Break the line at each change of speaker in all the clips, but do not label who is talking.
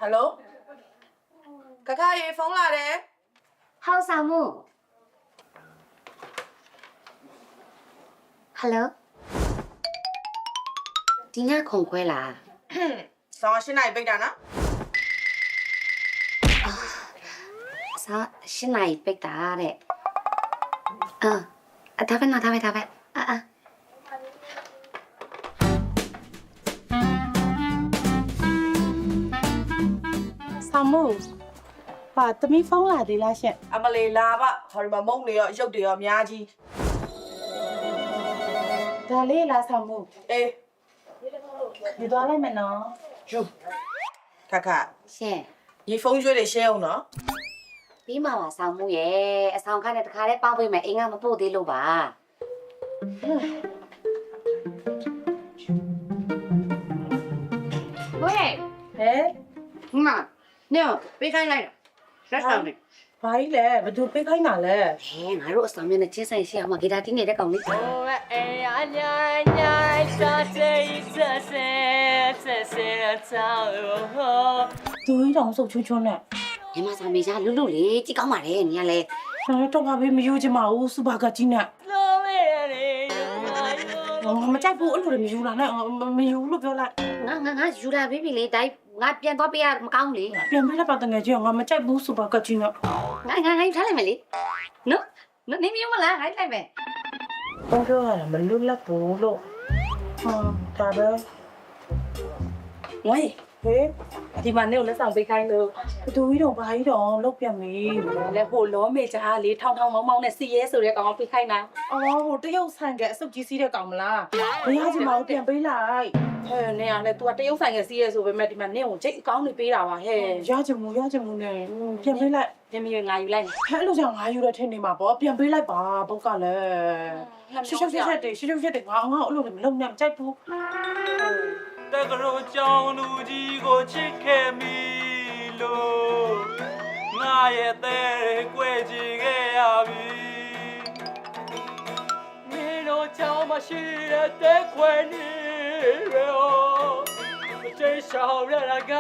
Hello ခခရေဖုန်းလာတယ်
ဟောက်ဆောင်မှုဟယ်လိုဒီညခုံခွဲလား
ဆောင်းရှင်းနိုင်ပိတ်တာနော်
စာရှင်းနိုင်ပိတ်တာတဲ့ဒါပဲနော်ဒါပဲ
ဆောင်မှုပါတမီဖုန်းလာသေးလားရှင့်
အမလေးလာပါဟောဒီမှာမုံတွေရောရုပ်တွေရောအများကြီး
ဒါလေးလားဆောင်မှု
အေး
ဒီသွားလိုက်မယ်နော်
ယူခခ
ရှင်း
ရေဖုန်းရွှေတွေရှင်းအောင်နော်
ပြီးမှပါဆောင်မှုရဲ့အဆောင်ခန်းနဲ့တခါတည်းပေါင်းပေးမယ်အင်္ဂါမပို့သေးလို့ပါဝေး
ဟဲ့
မညပေးခိုင်းလိုက်ရက်ဆောင်နေ
ဘာကြီးလဲဘသူပေးခိုင်းတာလဲ
ဟဲငါတို့အဆောင်မြနဲ့ချင်းဆိုင်ရှိအောင်မဂီတာတင်းနေတဲ့ကောင်လေး
သူကြီးတောင်စုပ်ချွန်းချွန်းနဲ့
ညီမဆောင်မေရှာလူလူလေးကြည့်ကောင်းပါလေညီကလည်း
ကျွန်တော်တော့ဘာပဲမယူချင်ပါဘူးစူပါကကြီးနဲ့မကြိုက်ဘူးအဲ့လိုမယူလာနဲ့မယူလို့ပြောလိုက်
ငါယူလာပြီလေတိုင်းငါပြန်သွားပေးရမကောင်းလေ
ပြန်ပေးလိုက်ပါတငယ်ချင်းငါမကြိုက်ဘူးစူပါကကြီးနဲ့
ငါယူထားလိုက်မယ်လေနော်နေမမလားငါလိုက်မယ်
ဘုန်းပြောရတာမလွတ်လပ်ဘူးလို့ဒါပဲ
ဝေး
ဟေး
ဒီမှာနေကိုလက်ဆောင်ပေးခိုင်းလို့
ဘသူကြီးတော့ဘာကြီးတော့လောက်ပြန်ပြီ
လဲဟိုလောမေချာလေးထောင်းထောင်းမောင်းမောင်းနဲ့စီရဲဆိုတဲ့ကောင်ပေးခိုင်းတာ
အော်ဟိုတရုတ်ဆိုင်ကအစုပ်ကြီးစီးတဲ့ကောင်မလားမရချင်ပါဘူးပြန်ပေးလိုက်
ဟဲ့နေရလဲ तू ကတရုတ်ဆိုင်ကစီရဲဆိုပေမဲ့ဒီမှာနေကိုချိတ်အကောင်းတွေပေးတာပါဟဲ့
ရချင်မှုနဲ့ပြန်ပေးလိုက်
ပြင်ပြီးငါယူလိုက်
ဟဲ့လို့ကြောင့်ငါယူရထင်နေမှာပေါ့ပြန်ပေးလိုက်ပါဘုတ်ကလည်းရှုပ်တဲ့ငါအဲ့လိုမလုပ်နဲ့မကြိုက်ဘူး
တကရိုကြောင်လူကြီးကိုချစ်ခဲ့မိလို့ငါရဲ့တဲ့ကွယ်ချင်ခဲ့ရပြီမင်းတို့ချောင်းမရှိတဲ့တဲ့ခွဲနေရောမချေရှောင်ရတာက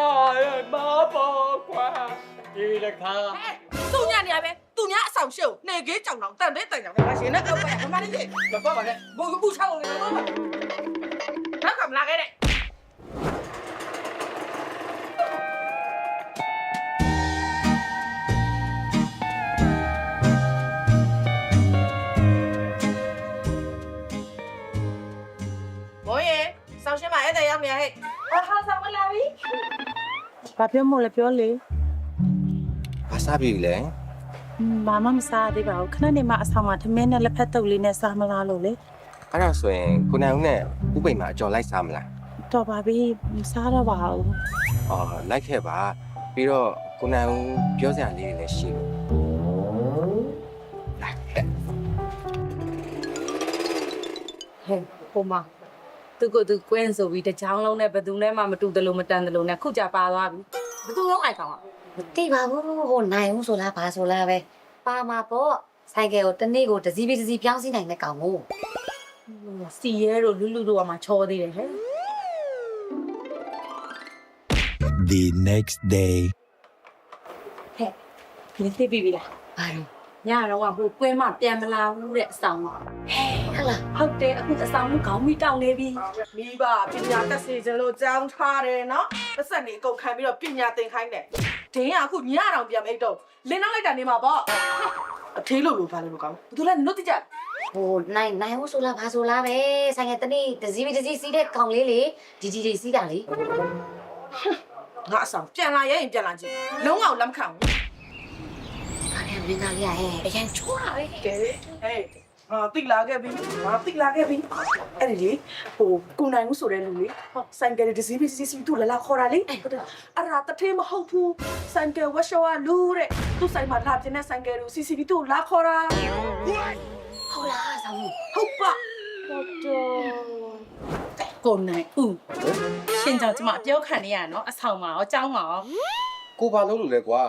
မပေါ်ကွာဒီလက်ခါ
သူ့ညနေရပဲသူညအဆောင်ရှုပ်နေကေးကြောင်တောင်တန်တဲ့တန်ကြောင်နဲ့မရှင်နဲ့အောက်ပဲမမလေးကြီးမပေါ်ပါနဲ့ဘူချောင်းနေတော့နောက်ကမလာခဲ့တဲ့မောင်ရေဆောင်းရှင်းမအဲ့တဲ့ရောက်နေဟဲ့
ဟာဆောင်မလာပြီဘာပြောမို့လဲပြောလေ
ဘာစားပြီလဲ
ဘာမှမစားသေးပါဘူးခဏနေမှအဆောင်မှာသမင်းနဲ့လက်ဖက်တုပ်လေးနဲ့စားမလားလို့လေ
အဲ့ဒါဆိုရင်ကိုနိုင်ဦးနဲ့ဥပိ္ပမှာအကျော်လိုက်စားမလား
တော်ပါပြီမစားတော့ပါဘူး
အော်လိုက်ခဲ့ပါပြီးတော့ကိုနိုင်ဦးပြောစရာလေးတွေလည်းရှိလို့လိုက်တဲ့
ဟဲ့ဟိုမှာသူကသူကွင်းဆိုပြီးတချောင်းလုံးနဲ့ဘယ်သူနဲ့မှမတူတယ်လို့မတန်တယ်လို့နဲ့ခုကြပါသွားပြီဘယ်သူလုံးအိုက်ကောင်อ่ะ
မသိပါဘူးဟိုနိုင်ဦးဆိုလားဘာဆိုလားပဲပါမှာပေါ့ဆိုင်ကယ်ကိုတနေ့ကိုတစ်စီးပြီးတစ်စီးပြောင်းစီးနိုင်တဲ့ကောင်ကို
စီရဲတို့လူလူတို့ကမှချောသေးတယ်ဟဲ့
The next day.
ဟဲ့ဒီသိပြီလား
ဘာလို့
ညတော့ကဟိုကွင်းမှပြန်မလာဘူးတဲ့အဆောင်က
ဟဲ့လား
ဟုတ်တယ်အခုအဆောင်ကခေါင်းမိတောင်းနေပြီ
မိဘပညာတက်စီခြင်းလို့ကြောင်းထားတယ်နော်ပတ်စံနေအကုန်ခံပြီးတော့ပညာသင်ခိုင်းတယ်ဒင်းကအခုညတောင်ပြန်အိတ်တော့လင်းနောက်လိုက်တာနေမှာပေါ့အသေးလို့လို့ဘာလို့ကောင်းဘာလို့လဲနုတ်တိကြ
ဟိုနိုင်ဦးဆိုလားဘာဆိုလားပဲဆိုင်ကယ်တနေ့တစ်စီးပြီးတစ်စီးစီးတဲ့ကောင်လေးလေဒီတွေစီးတာလေ
ငါအဆောင်ပြန်လာရင်ပြန်လာကြည့်လုံးဝလက်မခံဘူး
အဲ့မင်းသားလေးရဲ့အရင်ချိုးတာပဲ
ကဲဟေးဟာတိလာခဲ့ပြီအဲ့ဒီလေဟိုကိုနိုင်ဦးဆိုတဲ့လူလေဟောဆိုင်ကယ်ဒီစီးပြီးစီးသူ့လာခေါ်တာလေအဲ့ဒါတထေးမဟုတ်ဘူးဆိုင်ကယ်ဝက်ရှောကလူတဲ့သူ့ဆိုင်မှာလာပြင်းတဲ့ဆိုင်ကယ်ကိုစီးပြီးသူ့လာခေါ်တာ
ဟုတ်လားဆောင်မှု
ဟုတ်ပါ
ကိုနိုင်ဦးရှင်ကြောင့်ကျမအပြောခံနေရနော်အဆောင်မှာရောအเจ้าမှာရော
ကိုဘာလုပ်လို့လဲကွာ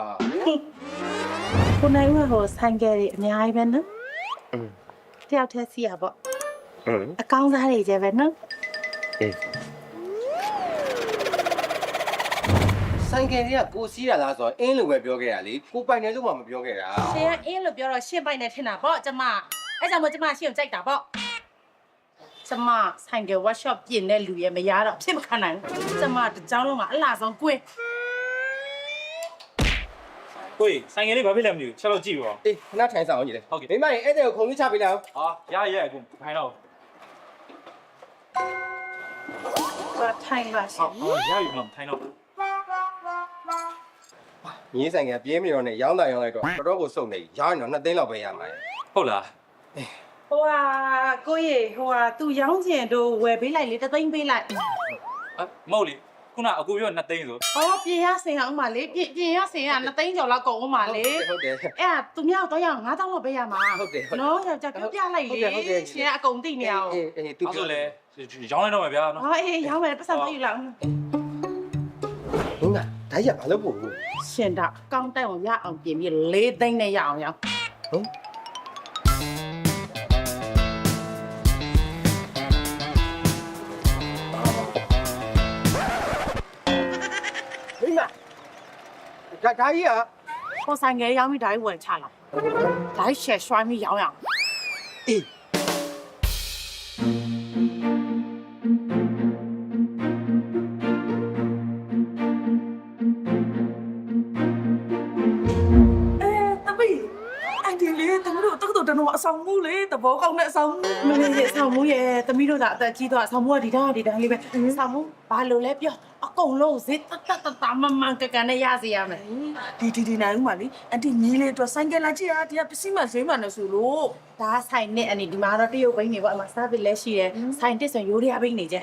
ကိုနိုင်ဦးဟိုဆိုင်ကယ်တွေအများကြီးပဲနော်တယောက်တည်းစီးရပေါ့ အကောင်းစားတွေကျပဲနော်
စ ဆိုင်ကယ်တွေကကိုစီးတာလားဆိုတော့အင်းလိုပဲပြောခဲ့တာလေကိုပိုင်တယ်လို့မှမပြောခဲ့တာ
ရှင်ကအင်းလို့ပြောတော့ရှင်းပိုက်နေထင်တာပေါ့ကျမအဲ့ကြောင့်မို့ကျမရှင်းကိုကြိုက်တာပေါ့ကျမဆိုင်ကယ် workshop ပြင်တဲ့လူရဲ့မရတော့ဖြစ်မခံနိုင်ဘူးကျမတကြောင်လုံးကအလှဆုံးကွင်း
ကိုကြီးဆိုင်ငယ်လေးဘာဖြစ်လဲမသိဘူးချက်တော့ကြည့်ပါဦး
အေးခဏထိုင်ဆောင်အောင်ကြီးလေ
ဟုတ်ကဲ့
မိမရေအဲ့တဲ့ကိုခုံလေးချပေးလိုက်အောင်
ဟာရအခုခိုင်းတော့
ဘာထိုင်ပါရှင်
ဟောရပြီမထိုင်းတော့
ညီဆိုင်ကယ်ပြင်းမီတော့နဲ့ရောင်းတာရောင်းလိုက်တော့တော်တော်ကိုစုံနေရောင်းရင်တော့2သိန်းလောက်ပဲရမှာ
ဟုတ်လား
ဟိုဟာကိုကြီးဟိုဟာသူရောင်းချင်တို့ဝယ်ပေးလိုက်လေ3သိန်းပေးလိုက်
မဟုတ်လေခုနအကူပြော2သိန်းဆို
။အော်ပြင်ရစင်အောင်ပါလေပြင်ရစင်က2သိန်းကျော်လောက်ကုန်အောင်ပါလေ
ဟုတ်တယ်
။အဲ့ဒါသူများတော့ရအောင်9000လောက်ပေးရမှာ
ဟုတ်တယ်
။နော်ယောက်ျားပြောပြလိုက်လေ။ရှင်ကအကုန်သိနေအောင်
အေးသူ
အဲ့
ပြော
ဆိုလေရောင်းလိုက်တော့မယ်ဗျာနော်
။ဟောအေးရောင်းမယ်ပတ်စံပေးယူလိုက်အောင်
ဟုတ်လားဒါရဘာလို့ပို့ဘူး
။ရှင်တော့ကောင်းတိုက်အောင်ရအောင်ပြင်ပြီး4သိန်းနဲ့ရအောင်ရောင်း
ဟုတ်မိမဒါကြီးอ่ะ
။ဟိုဆိုင်ငယ်ရောင်းပြီးဓာတ်ဝယ်ချလာ။ဓာတ်ရှယ်ရွှိုင်းပြီးရောင်းရအောင်
အေး
တပီအန်ဒီလေးတမတို့တက္ကသိုလ်တနော်အဆောင်မှုလေတဘောကောင်းတဲ့အဆောင်မှု
။မလေးရဲ့ဆောင်းမှုရဲ့သမီးတို့ကအသက်ကြီးတော့ဆောင်းမှုကဒီတိုင်းလေးပဲ။ဆောင်းမှုဘာလို့လဲပြောအကုန်လုံးဇစ်တမမန်ကန်နဲ့ရစီရမယ်။
ဒီနိုင်ဦးပါလေအန်တီညီလေးအတွက်ဆိုင်ကယ်လာကြည့်ရဒီကပစ္စည်းမှဈေးမှနဲ့ဆိုလို့
ဒါဆိုင်နဲ့အနေဒီမှာတော့တရုတ်ဘိန်းတွေပေါ့အမစားပစ်လဲရှိတယ်ဆိုင်တစ်ဆိုရိုးရဘိန်းနေကြ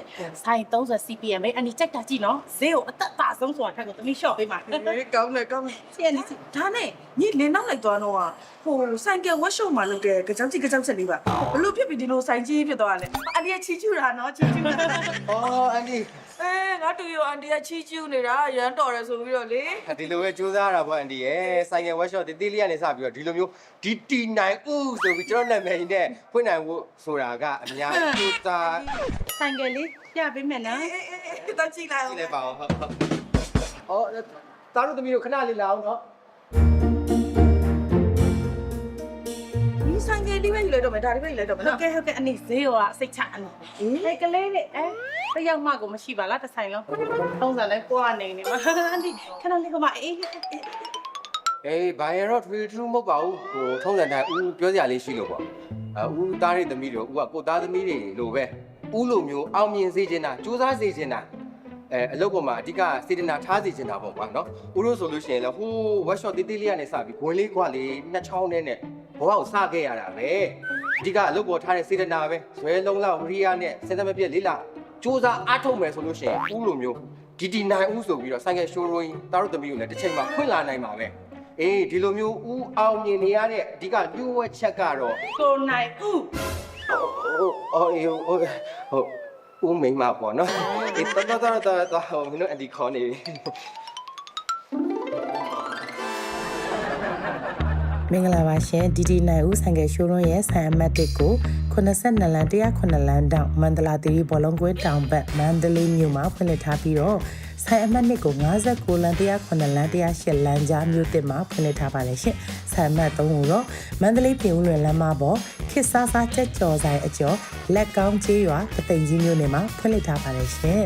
ဆိုင်30 CPM ပဲအနီကြိုက်တာကြည့်နော်ဈေးကိုအသက်သာဆုံးဆိုတာထက်ကိုသမီးရှော့ပေးမှာ
ဟေးကောင်းတယ်ကောင်းတယ်
စီအနီစီ
ဒါနဲ့ညီလင်းနောက်လိုက်သွားတော့ဟိုဆိုင်ကယ်ဝက်ရှော့မှာလုပ်တဲ့ကြောက်ကြီးကြောက်ချက်လေးပါဘလို့ဖြစ်ပြီးဒီလိုဆိုင်ကြီးဖြစ်သွားလဲအန်တီကချီကျူတာနော်ချီကျူတာ
အော်အန်ဒီ
ငါတူရောအန်တီကချီကျူနေတာရမ်းတော်တယ်ဆိုပြီးတော့လေ
ဒီလိုပဲစူးစမ်းတာပေါ့အန်ဒီရဲ့ဆိုင်ကယ်ဝက်ရှော့တေးသေးလေးကနေစပြီးတော့ဒီလိုမျိုးဒီတီနိုင်ဦးဆိုပြီးကျွန်တော်နာမည်နဲ့ဖွင့်နိုင်ဖို့ဆိုတာကအများကြီးစူးစမ်း
ဆိုင်ကလေးပြပေးမယ်နော်
အေးတော့ကြည့်လိုက်
ကြ
အောင်
ည့်လိုက်ပါဦးဟုတ်အော်သားတို့သမီးတို့ခဏလေးလာအောင်နော်
ဒီဆိုင်ကယ်လေးပဲယူလိုက်တော့မယ်ဒါလေးပဲယူလိုက်တော့မယ်
ဟုတ်
နော်
ကဲ့အနီဈေးကစိတ်ချအနီဟဲ့ကလေးနဲ့တယောက်မှကိုမရှိပါလားတစ်ဆိုင်လုံးသုံးစားလဲပွားနေနေမှာအန်ဒီခဏလေးကမအေး
အေးဘာရတော့ထွေထူးမဟုတ်ပါဘူးဟိုထုံးစံတိုင်းဦးပြောစရာလေးရှိလို့ပေါ့ဦးသားရဲ့သမီးတို့ဦးကကိုသားသမီးတွေလိုပဲဦးလိုမျိုးအောင်မြင်စေချင်တာစူးစမ်းစေချင်တာအလုပ်ပေါ်မှာအဓိကစေတနာထားစေချင်တာပေါ့ကွာနော်ဦးတို့ဆိုလို့ရှိရင်လည်းဟို workshop တေးသေးလေးကနေစပြီးဝင်လေးကွာလေးနှစ်ချောင်းနဲ့ဘဝကိုစခဲ့ရတာပဲအဓိကအလုပ်ပေါ်ထားတဲ့စေတနာပဲဇွဲလုံးလောက်ဝရိယနဲ့စင်သမပြည့်လေးလာစူးစမ်းအားထုတ်မယ်ဆိုလို့ရှိရင်ဦးလိုမျိုးဒီနိုင်ဦးဆိုပြီးတော့ဆိုင်ကယ်ရှိုးရိုင်းသားတို့သမီးကိုလည်းတစ်ချိန်မှာဖွင့်လာနိုင်ပါပဲအေးဒီလိုမျိုးဦးအောင်မြင်နေရတဲ့အဓိကပြုဝက်ချက်ကတော့
ကိုနိုင်ဦး
ဦးမိမပေါ့နော်အေးတော်ဟိုမင်းတို့အန်ဒီခေါ်နေပြီ
မင်္ဂလာပါရှင်ဒီဒီနိုင်ဦးဆိုင်ကယ်ရှိုးရုံးရဲ့ဆိုင်အမှတ်1ကို82လမ်း109လမ်းတောင်မန္တလာသီရိဘောလုံးကွင်းတောင်ဘက်မန္တလေးမြို့မှာဖွင့်လှစ်ထားပြီးတော့ဆိုင်အမှတ်2ကို59လမ်း109လမ်း108လမ်းကြားမြို့သစ်မှာဖွင့်လှစ်ထားပါတယ်ရှင်ဆိုင်အမှတ်3ကိုတော့မန္တလေးပြည်ဦးလွင်လမ်းမပေါ်ခေတ်စားစားကြက်ကြော်ဆိုင်အကျော်လက်ကောင်းကျေးရွာပသိမ်ကြီးမြို့နယ်မှာဖွင့်လှစ်ထားပါတယ်ရှင်